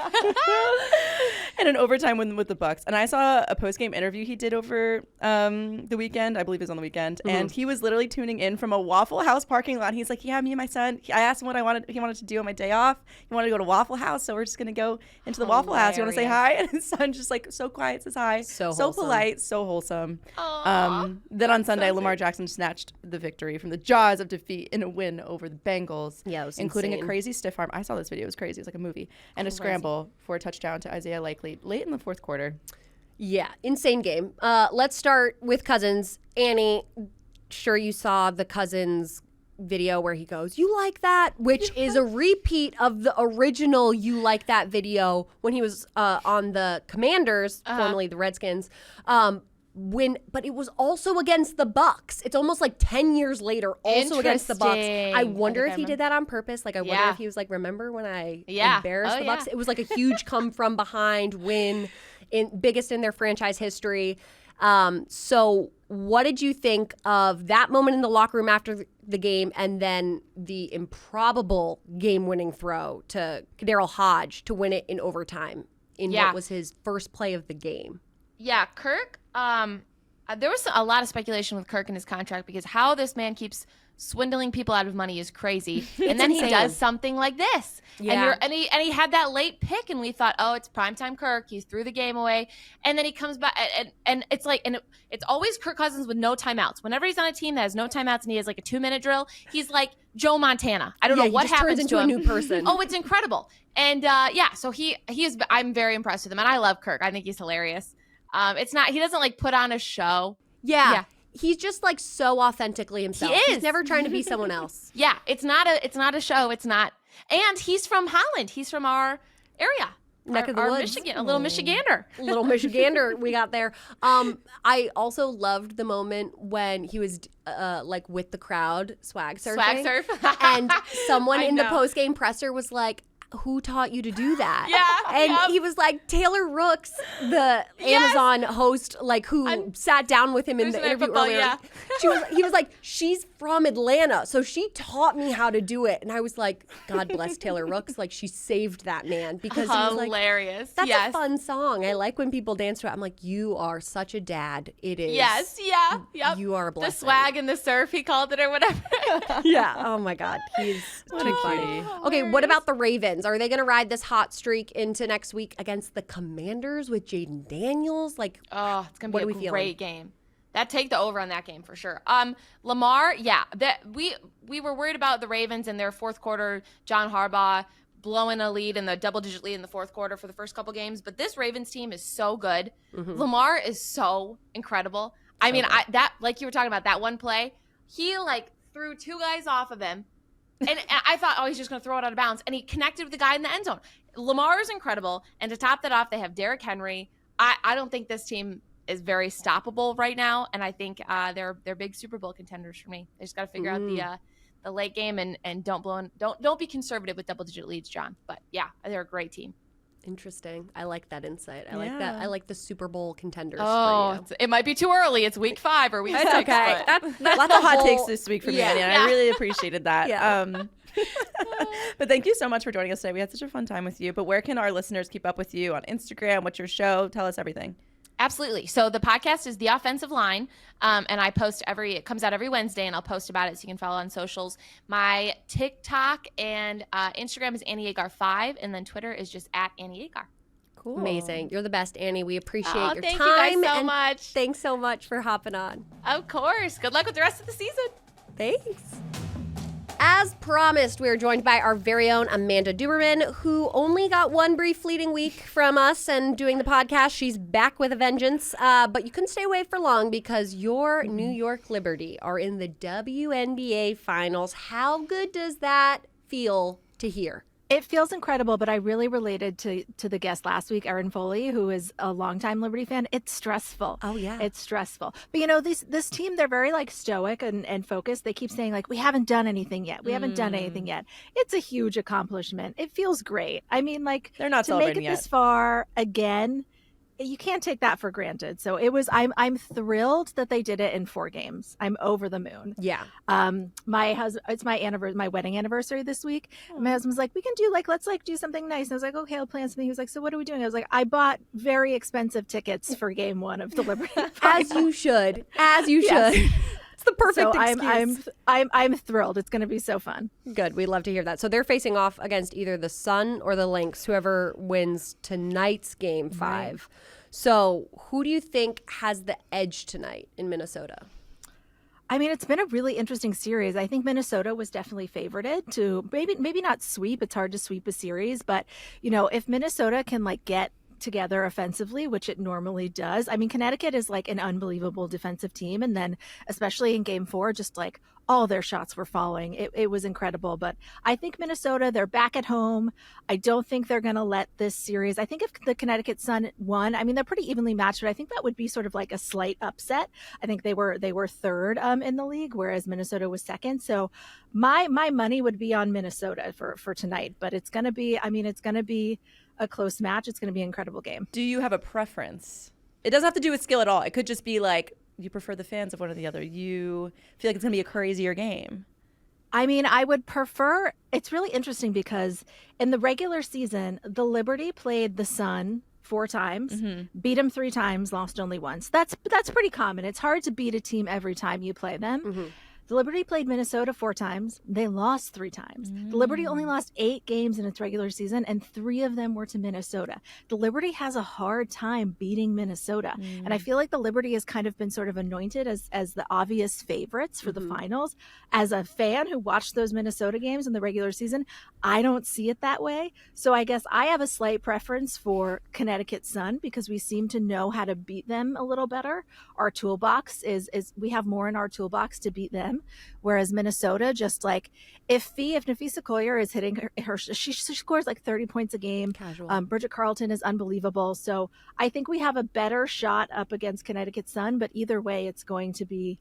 And an overtime win with the Bucs. And I saw a post-game interview he did over the weekend. I believe it was on the weekend. And he was literally tuning in from a Waffle House parking lot. He's like, yeah, me and my son. I asked him what he wanted to do on my day off. He wanted to go to Waffle House. So we're just going to go into the Waffle House. You want to say hi? And his son just so quiet says hi. So polite, so wholesome. Then on Sunday, Lamar Jackson snatched the victory from the jaws of defeat in a win over the Bengals. Yeah, it was including insane. A crazy stiff arm. I saw this video. It was crazy. It was like a movie. And a scramble for a touchdown to Isaiah Likely late in the 4th quarter. Yeah, insane game. Let's start with Cousins. Annie, sure you saw the Cousins video where he goes, "You like that?" which is a repeat of the original "You Like That" video when he was on the Commanders, formerly the Redskins. But it was also against the Bucks. It's almost like 10 years later, also against the Bucks. I wonder if he did that on purpose. Like, I wonder if he was like, remember when I embarrassed the Bucks? It was like a huge come from behind win, biggest in their franchise history. So what did you think of that moment in the locker room after the game, and then the improbable game-winning throw to Daryl Hodge to win it in overtime in what was his first play of the game? Yeah, Kirk, there was a lot of speculation with Kirk and his contract because how this man keeps swindling people out of money is crazy. And then he does something like this. Yeah. And he had that late pick, and we thought, oh, it's primetime Kirk. He threw the game away. And then he comes back, and it's like, and it's always Kirk Cousins with no timeouts. Whenever he's on a team that has no timeouts and he has like a 2-minute drill, he's like Joe Montana. I don't know what happens turns into to him. A new person. Oh, it's incredible. And so he is. I'm very impressed with him, and I love Kirk. I think he's hilarious. He doesn't like put on a show. Yeah. He's just like so authentically himself. He is. He's never trying to be someone else. Yeah, it's not a show. It's not. And he's from Holland. He's from our area. Neck of the woods. Michigan, a little Michigander. A little Michigander we got there. I also loved the moment when he was like with the crowd swag surfing. And someone in the post-game presser was like, "Who taught you to do that?" Yeah. And he was like, Taylor Rooks, the Amazon host, like who sat down with him in the interview earlier. Yeah. He was like, "She's from Atlanta, so she taught me how to do it." And I was like, God bless Taylor Rooks. Like, she saved that man because he was like, hilarious. That's a fun song. I like when people dance to it. I'm like, you are such a dad. It is. Yes. Yeah. Yep. You are a blessing. The swag and the surf, he called it, or whatever. Yeah. Oh my God. He's too funny. Okay. What about the Ravens? Are they going to ride this hot streak into next week against the Commanders with Jaden Daniels? Like, oh, it's going to be a great game. Take the over on that game for sure. Lamar, we were worried about the Ravens in their fourth quarter, John Harbaugh blowing a lead in the double-digit lead in the fourth quarter for the first couple games. But this Ravens team is so good. Mm-hmm. Lamar is so incredible. I mean, like you were talking about that one play, he like threw two guys off of him. And I thought, oh, he's just going to throw it out of bounds. And he connected with the guy in the end zone. Lamar is incredible. And to top that off, they have Derrick Henry. I don't think this team is very stoppable right now. And I think they're big Super Bowl contenders for me. They just got to figure out the late game and don't be conservative with double-digit leads, John. But, yeah, they're a great team. Interesting. I like that insight. I like that. I like the Super Bowl contenders for you. It might be too early. It's week 5 or week 6. Okay. That's lots of hot takes this week for me, Annie, and I really appreciated that. Yeah. But thank you so much for joining us today. We had such a fun time with you. But where can our listeners keep up with you on Instagram? What's your show? Tell us everything. Absolutely. So the podcast is The Offensive Line, and I post it comes out every Wednesday, and I'll post about it so you can follow on socials. My TikTok and Instagram is Annie Agar 5, and then Twitter is just at Annie Agar. Cool. Amazing. You're the best, Annie. We appreciate your time. Thank you guys so much. Thanks so much for hopping on. Of course. Good luck with the rest of the season. Thanks. As promised, we are joined by our very own Amanda Duberman, who only got one brief fleeting week from us and doing the podcast. She's back with a vengeance, but you couldn't stay away for long because your New York Liberty are in the WNBA Finals. How good does that feel to hear? It feels incredible, but I really related to the guest last week, Erin Foley, who is a longtime Liberty fan. It's stressful. Oh, yeah. It's stressful. But, you know, this team, they're very, like, stoic and focused. They keep saying, like, we haven't done anything yet. We haven't done anything yet. It's a huge accomplishment. It feels great. I mean, like, they're not to make it yet. This far again, you can't take that for granted. So I'm thrilled that they did it in 4 games. I'm over the moon. Yeah. My husband, it's my wedding anniversary this week. And my husband was like, we can do let's do something nice. And I was like, okay, I'll plan something. He was like, so what are we doing? I was like, I bought very expensive tickets for game 1 of the Liberty Finals. As you should. It's the perfect excuse. I'm thrilled. It's going to be so fun. Good. We'd love to hear that. So they're facing off against either the Sun or the Lynx, whoever wins tonight's game 5. Right. So who do you think has the edge tonight in Minnesota? I mean, it's been a really interesting series. I think Minnesota was definitely favorited to maybe not sweep. It's hard to sweep a series, but you know, if Minnesota can like get together offensively, which it normally does. I mean, Connecticut is like an unbelievable defensive team. And then especially in game 4, just like all their shots were falling. It was incredible. But I think Minnesota, they're back at home. I don't think they're going to let this series. I think if the Connecticut Sun won, I mean, they're pretty evenly matched, but I think that would be sort of like a slight upset. I think they were third in the league, whereas Minnesota was second. So my money would be on Minnesota for tonight. But it's going to be, I mean, it's going to be a close match. It's going to be an incredible game. Do you have a preference? It doesn't have to do with skill at all. It could just be like you prefer the fans of one or the other. You feel like it's going to be a crazier game. I mean, I would prefer, it's really interesting because in the regular season, the Liberty played the Sun 4 times, beat them 3 times, lost only once. That's pretty common. It's hard to beat a team every time you play them. The Liberty played Minnesota 4 times. They lost 3 times. The Liberty only lost 8 games in its regular season, and 3 of them were to Minnesota. The Liberty has a hard time beating Minnesota. And I feel like the Liberty has kind of been sort of anointed as the obvious favorites for the finals. As a fan who watched those Minnesota games in the regular season, I don't see it that way. So I guess I have a slight preference for Connecticut Sun because we seem to know how to beat them a little better. Our toolbox is we have more in our toolbox to beat them. Whereas Minnesota, just like if Nafisa Collier is hitting her she scores like 30 points a game. Casual. Bridget Carlton is unbelievable. So I think we have a better shot up against Connecticut Sun. But either way, it's going to be,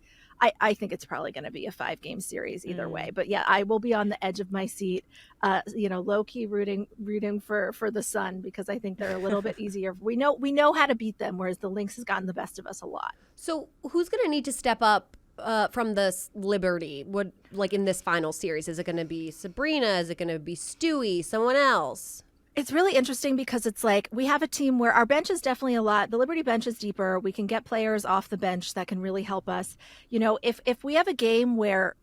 I think it's probably going to be a 5-game series either way. But yeah, I will be on the edge of my seat, low key rooting for the Sun because I think they're a little bit easier. We know how to beat them, whereas the Lynx has gotten the best of us a lot. So who's going to need to step up from this Liberty? Would like in this final series, is it going to be Sabrina? Is it going to be Stewie? Someone else? It's really interesting because it's like we have a team where our bench is definitely a lot. The Liberty bench is deeper. We can get players off the bench that can really help us. You know, if we have a game where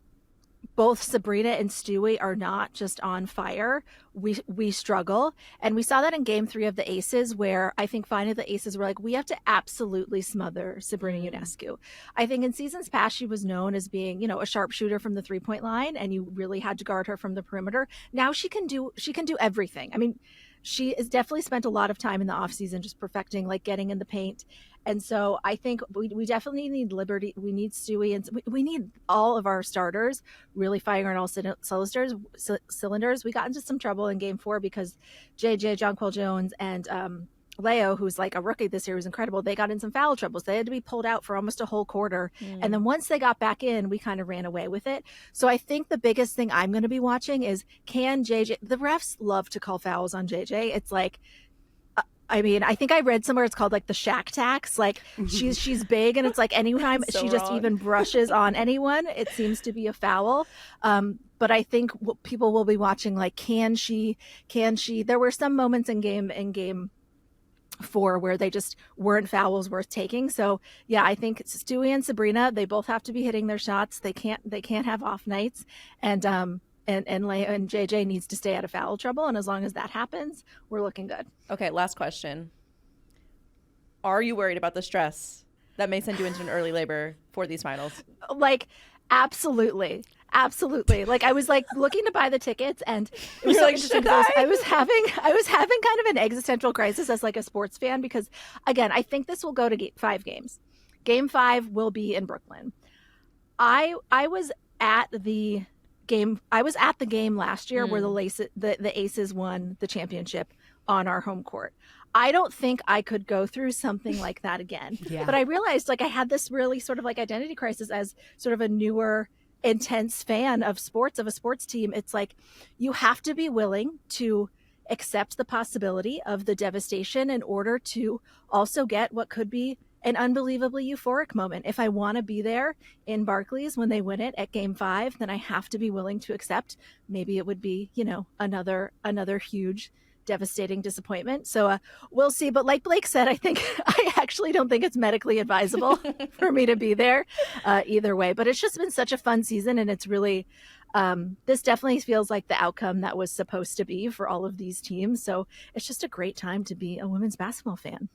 both Sabrina and Stewie are not just on fire, we struggle. And we saw that in game 3 of the Aces, where I think finally the Aces were like, we have to absolutely smother Sabrina Ionescu. I think in seasons past, she was known as being, a sharpshooter from the 3-point line, and you really had to guard her from the perimeter. Now she can do everything. I mean, she has definitely spent a lot of time in the offseason just perfecting, like getting in the paint. And so I think we definitely need Liberty. We need Stewie, and we need all of our starters really firing on all cylinders. We got into some trouble in game 4 because JJ, Jonquel Jones, and Leo, who's like a rookie this year, was incredible. They got in some foul troubles. They had to be pulled out for almost a whole quarter. And then once they got back in, we kind of ran away with it. So I think the biggest thing I'm going to be watching is, can JJ, the refs love to call fouls on JJ. It's like, I mean, I think I read somewhere it's called like the Shaq tax. Like she's big, and it's like anytime so she just even brushes on anyone, it seems to be a foul. But I think people will be watching, like, can she? There were some moments in game 4 where they just weren't fouls worth taking. So yeah, I think Stewie and Sabrina, they both have to be hitting their shots. They can't have off nights, and Leia and JJ needs to stay out of foul trouble. And as long as that happens, we're looking good. Okay, last question. Are you worried about the stress that may send you into an early labor for these finals? Like, absolutely. Like, I was like looking to buy the tickets, and it was You're so like, interesting. should I? I was having kind of an existential crisis as like a sports fan, because again, I think this will go to 5 games. Game 5 will be in Brooklyn. I was at the game last year where the Aces won the championship on our home court. I don't think I could go through something like that again. Yeah. But I realized, like, I had this really sort of like identity crisis as sort of a newer, intense fan of sports, of a sports team. It's like you have to be willing to accept the possibility of the devastation in order to also get what could be an unbelievably euphoric moment. If I want to be there in Barclays when they win it at game 5, then I have to be willing to accept maybe it would be, another huge, devastating disappointment. So we'll see. But like Blake said, I actually don't think it's medically advisable for me to be there either way. But it's just been such a fun season, and it's really, this definitely feels like the outcome that was supposed to be for all of these teams. So it's just a great time to be a women's basketball fan.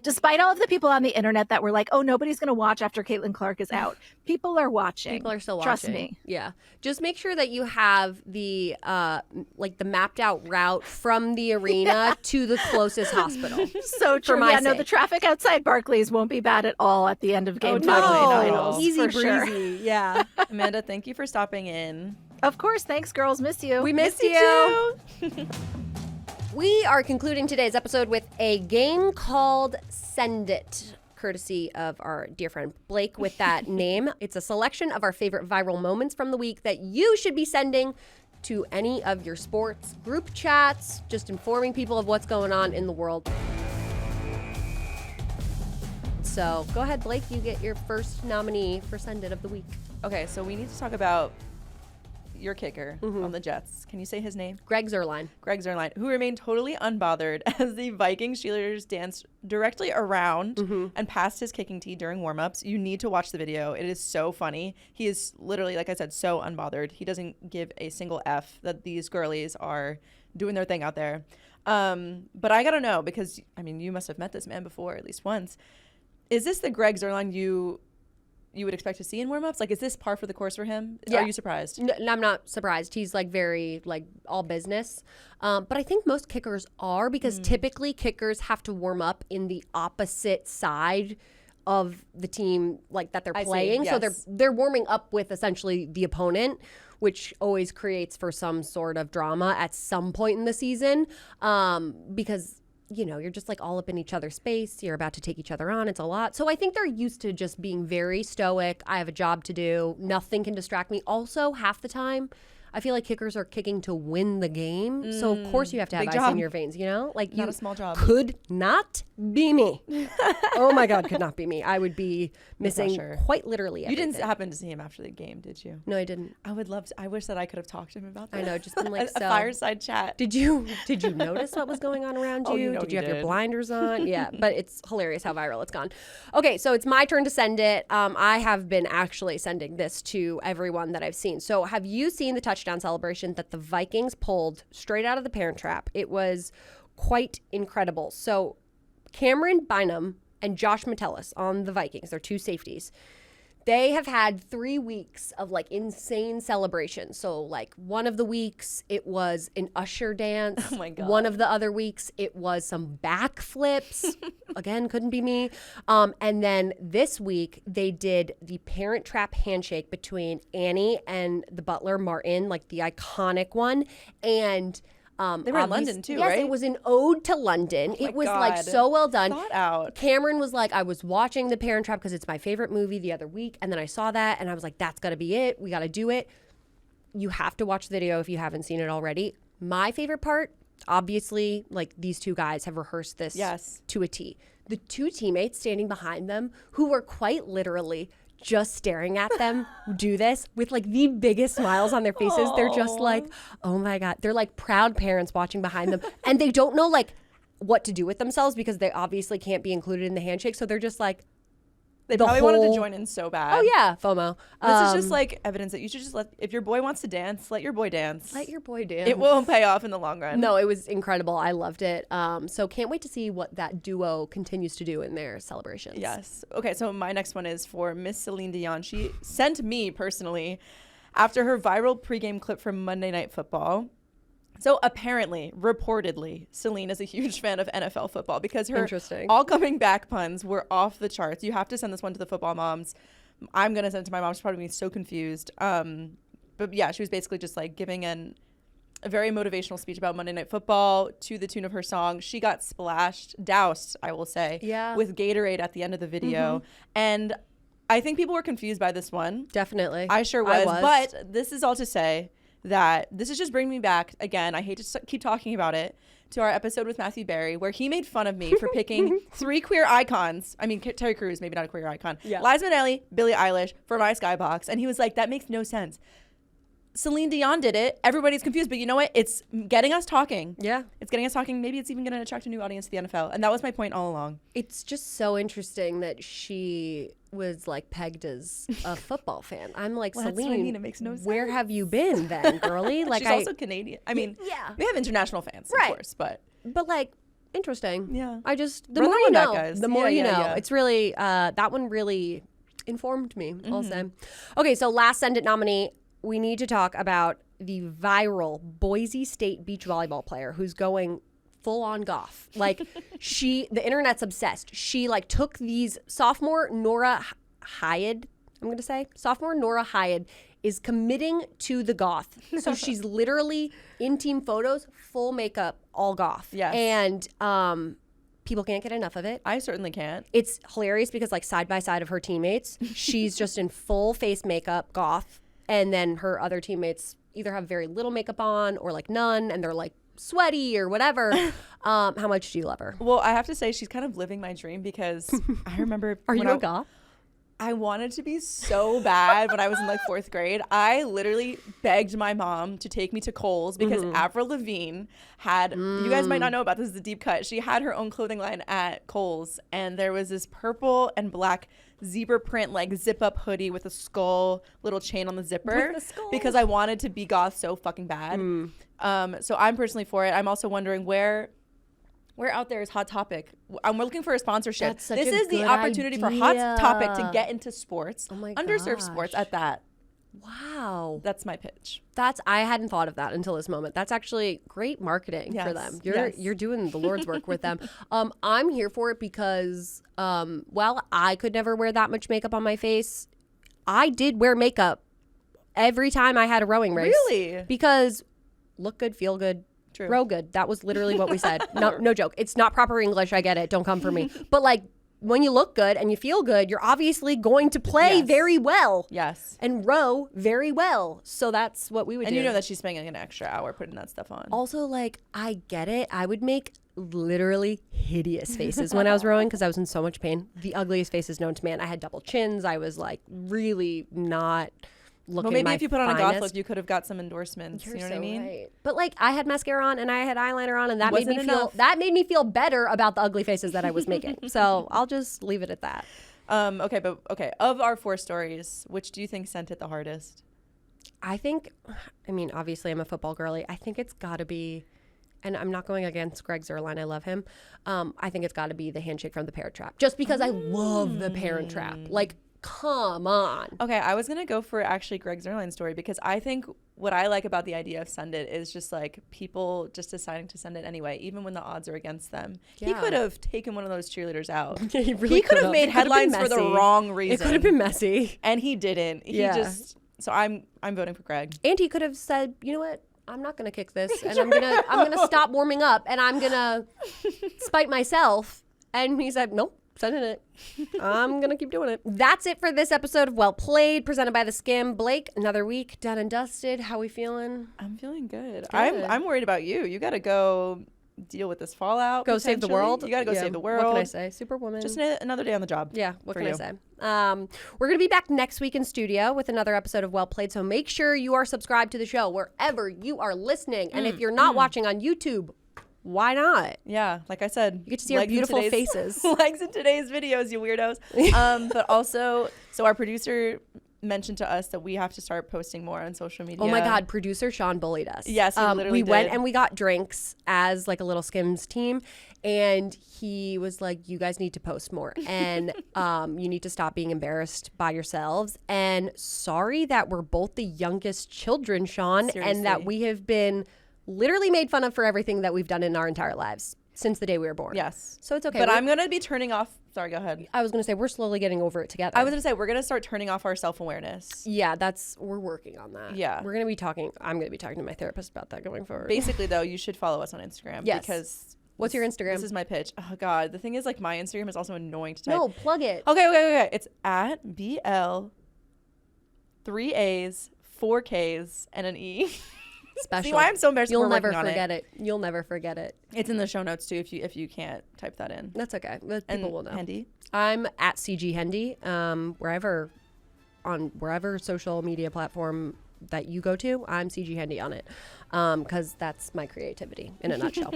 Despite all of the people on the internet that were like, oh, nobody's going to watch after Caitlin Clark is out. People are watching. People are still watching. Trust me. Yeah. Just make sure that you have the the mapped out route from the arena to the closest hospital. So true. my Yeah, no, sake. the traffic outside Barclays won't be bad at all at the end of Game 5 no. of the finals. Easy for breezy. sure. Yeah. Amanda, thank you for stopping in. Of course. Thanks, girls. Miss you. We missed you. We are concluding today's episode with a game called Send It, courtesy of our dear friend Blake with that name. It's a selection of our favorite viral moments from the week that you should be sending to any of your sports group chats, just informing people of what's going on in the world. So go ahead, Blake, you get your first nominee for Send It of the week. Okay, so we need to talk about your kicker on the Jets. Can you say his name? Greg Zuerlein. Greg Zuerlein, who remained totally unbothered as the Vikings cheerleaders danced directly around and past his kicking tee during warmups. You need to watch the video. It is so funny. He is literally, like I said, so unbothered. He doesn't give a single F that these girlies are doing their thing out there. But I gotta know, because, I mean, you must have met this man before at least once. Is this the Greg Zuerlein you would expect to see in warmups? Like, is this par for the course for him? Yeah. Are you surprised? No, I'm not surprised. He's very all business. But I think most kickers are, because typically kickers have to warm up in the opposite side of the team that they're playing. yes. So they're warming up with essentially the opponent, which always creates for some sort of drama at some point in the season. Because you're just all up in each other's space. You're about to take each other on. It's a lot. So I think they're used to just being very stoic. I have a job to do. Nothing can distract me. Also, half the time, I feel like kickers are kicking to win the game. So of course you have to have Big ice job. in your veins, Not a small job. Could not be me. Oh my God, could not be me. I would be missing pressure. quite literally You everything. didn't happen to see him after the game, did you? No, I didn't. I would love to. I wish that I could have talked to him about that. I know, just been a fireside chat. Did you notice what was going on around you? Oh, you know did you you have your did. blinders on? Yeah, but it's hilarious how viral it's gone. Okay, so it's my turn to send it. I have been actually sending this to everyone that I've seen. So have you seen the touchdown celebration that the Vikings pulled straight out of the Parent Trap? It was quite incredible. So Cameron Bynum and Josh Metellus on the Vikings, they're two safeties. They have had 3 weeks of insane celebrations. So one of the weeks it was an usher dance. Oh my God. One of the other weeks it was some backflips. Again, couldn't be me. And then this week they did the Parent Trap handshake between Annie and the butler Martin, the iconic one. And They were in London too, yes, right? It was an ode to London. my It was God. so well done. Thought out. Cameron was like, I was watching The Parent Trap because it's my favorite movie the other week. And then I saw that and I was like, that's got to be it. We got to do it. You have to watch the video if you haven't seen it already. My favorite part, obviously, these two guys have rehearsed this to a T. The two teammates standing behind them who were quite literally just staring at them do this with the biggest smiles on their faces. They're just oh my God. They're proud parents watching behind them. And they don't know what to do with themselves because they obviously can't be included in the handshake. So they're just They probably wanted to join in so bad. oh yeah, FOMO. This is just evidence that you should just if your boy wants to dance, let your boy dance. Let your boy dance. It will pay off in the long run. No, it was incredible. I loved it. So can't wait to see what that duo continues to do in their celebrations. Yes. Okay, so my next one is for Miss Celine Dion. She sent me personally after her viral pregame clip from Monday Night Football. So apparently, reportedly, Celine is a huge fan of NFL football because her all coming back puns were off the charts. You have to send this one to the football moms. I'm going to send it to my mom. She's probably going to be so confused. But yeah, she was basically just giving a very motivational speech about Monday Night Football to the tune of her song. She got doused, I will say, with Gatorade at the end of the video. And I think people were confused by this one. Definitely. I sure was. But this is all to say that this is just bringing me back again. I hate to keep talking about it, to our episode with Matthew Berry, where he made fun of me for picking 3 queer icons. I mean, Terry Crews, maybe not a queer icon. Yeah. Liza Minnelli, Billie Eilish for my Skybox. And he was like, that makes no sense. Celine Dion did it. Everybody's confused, but you know what? It's getting us talking. Yeah. It's getting us talking. Maybe it's even going to attract a new audience to the NFL. And that was my point all along. It's just so interesting that she was pegged as a football fan. I'm like, Well, Celine, that's what I mean. It makes no where sense. have you been then, girly? She's also Canadian. I mean, yeah. we have international fans, Right. of course, but But interesting. Yeah. I just, the Run more that you one back, know, guys. the more Yeah, you yeah, know. yeah. It's really, that one really informed me, I'll say. Okay, so last Send It nominee, we need to talk about the viral Boise State beach volleyball player who's going full on Gauff. Like the internet's obsessed. She like took these sophomore Nora Hyde is committing to the goth. So she's literally in team photos, full makeup, all goth. Yes. And people can't get enough of it. I certainly can't. It's hilarious because like side by side of her teammates, she's just in full face makeup, goth, and then her other teammates either have very little makeup on or like none, and they're like sweaty or whatever. How much do you love her? Well, I have to say she's kind of living my dream because I remember Are when you a goth? I wanted to be so bad when I was in like 4th grade. I literally begged my mom to take me to Kohl's because Avril Lavigne had, you guys might not know about this, is a deep cut. She had her own clothing line at Kohl's, and there was this purple and black zebra print like zip up hoodie with a skull little chain on the zipper because I wanted to be goth so fucking bad. So I'm personally for it. I'm also wondering where out there is Hot Topic. I'm looking for a sponsorship. That's such this a is the good opportunity for idea. Hot Topic to get into sports, Oh my underserved gosh. sports at that. Wow. That's my pitch. I hadn't thought of that until this moment. That's actually great marketing for Yes, them. yes. You're doing the Lord's work with them. I'm here for it because while I could never wear that much makeup on my face, I did wear makeup every time I had a rowing race. Really? Because look good, feel good, True. row good. That was literally what we said. No joke. It's not proper English. I get it. Don't come for me. But like when you look good and you feel good, you're obviously going to play Yes. very well. Yes. And row very well. So that's what we would do. And you know that she's spending an extra hour putting that stuff on. Also, like, I get it. I would make literally hideous faces when I was rowing because I was in so much pain. The ugliest faces known to man. I had double chins. I was like really not looking Well, maybe my if you put on a finest. goth look, you could have got some endorsements. You're you know so what I mean? right. But like, I had mascara on and I had eyeliner on, and that made Wasn't me enough. made me feel better about the ugly faces that I was making. So I'll just leave it at that. Okay. Of our 4 stories, which do you think sent it the hardest? I mean, obviously I'm a football girly. I think it's got to be, and I'm not going against Greg Zuerlein. I love him. I think it's got to be the handshake from the Parent Trap, just because I love the Parent Trap. Like, come on. Okay, I was gonna go for actually Greg Zuerlein's story because I think what I like about the idea of send it is just like people just deciding to send it anyway, even when the odds are against them. He Yeah. could have taken one of those cheerleaders out. Yeah, he He could have made It could've been headlines for the messy. wrong reason. It could have been messy. and he didn't. Yeah. So I'm voting for Greg. And he could have said, you know what? I'm not gonna kick this, and I'm gonna stop warming up, and I'm gonna spite myself. And he said, nope. Sending it. I'm going to keep doing it. That's it for this episode of Well Played, presented by The Skim. Blake, another week done and dusted. How we feeling? I'm feeling good. I'm worried about you. You got to go deal with this fallout. Go save the potentially. world. You got to go Yeah. save the world. What can I say? Superwoman. Just another day on the job. Yeah, what for can I you. say? We're going to be back next week in studio with another episode of Well Played, so make sure you are subscribed to the show wherever you are listening. And if you're not watching on YouTube, why not? Yeah, like I said, You get to see our legs in beautiful today's- faces. legs in today's videos, you weirdos. But also, so our producer mentioned to us that we have to start posting more on social media. Oh my God, producer Sean bullied us. Yes, he literally we went did. and we got drinks as like a little Skims team, and he was like, "You guys need to post more, and you need to stop being embarrassed by yourselves." And sorry that we're both the youngest children, Sean, and that Seriously. we have been literally made fun of for everything that we've done in our entire lives since the day we were born. Yes. So it's okay. But I'm going to be turning off. Sorry, go ahead. I was going to say, we're slowly getting over it together. I was going to say, we're going to start turning off our self-awareness. Yeah, we're working on that. Yeah. I'm going to be talking to my therapist about that going forward. Basically, though, you should follow us on Instagram. Yes. Because What's your Instagram? This is my pitch. Oh, God. The thing is, like, my Instagram is also annoying to type. No, plug it. Okay. It's at BL, 3 A's, 4 K's, and an E. Special. See why I'm so embarrassed? You'll We're never working on forget it. You'll never forget it. It's in the show notes too if you can't type that in. That's okay. But And people will know. Hendy. I'm at CG Hendy. Wherever social media platform that you go to, I'm CG Hendy on it. Because that's my creativity in a nutshell.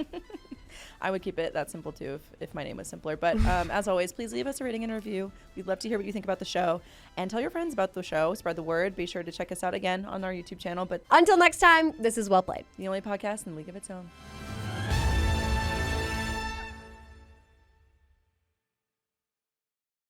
I would keep it that simple too if my name was simpler. But as always, please leave us a rating and review. We'd love to hear what you think about the show. And tell your friends about the show. Spread the word. Be sure to check us out again on our YouTube channel. But Until next time, this is Well Played. the only podcast in the league of its own.